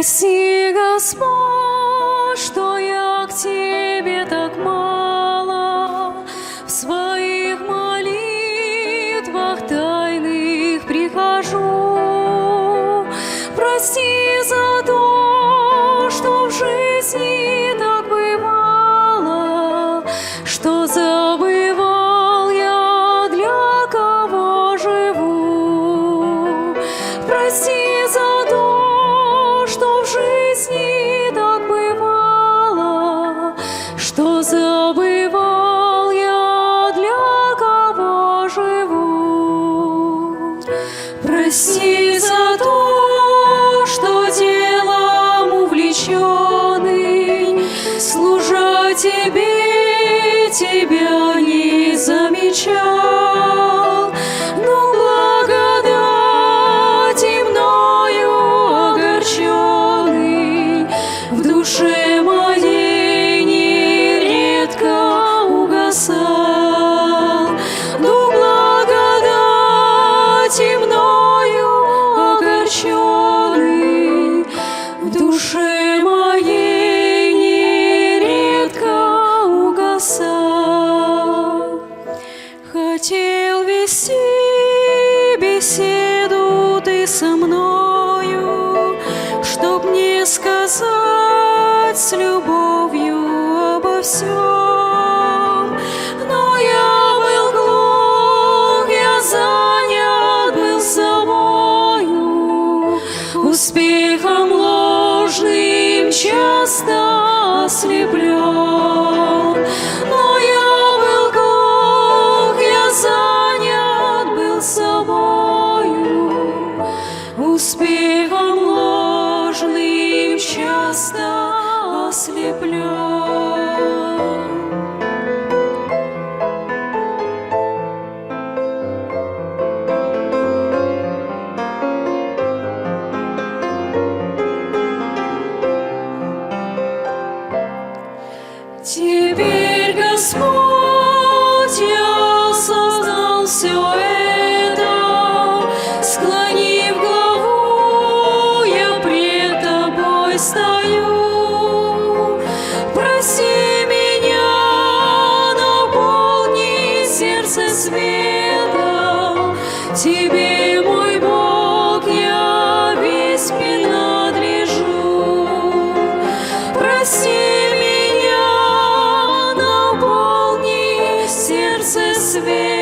Прости, Господь, что я к Тебе так мало в своих молитвах тайных прихожу. Прости за то, что в жизни так бывало, что забывал я, для кого живу. Прости за то, что в жизни так бывало, что забывал я, для кого живу. Прости за то, что делом увлеченный, служа Тебе, Тебя не замечал, но благодати мною огорченный в душе моей нередко угасал. Но благодати мною огорченный в душе моей нередко угасал. Хотел вести беседу ты со мною, чтоб мне сказать с любовью обо всем. Но я был глух, я занят был собою, успехом ложным часто ослеплен. Но я был глух, я занят был собою, успехом ложным часто ослеплен. Теперь, Господь, я осознал все это, склонив главу, я пред Тобой стою. Прости меня, наполни сердце светом, Тебе, мой Бог, я весь принадлежу. Прости меня, наполни сердце светом,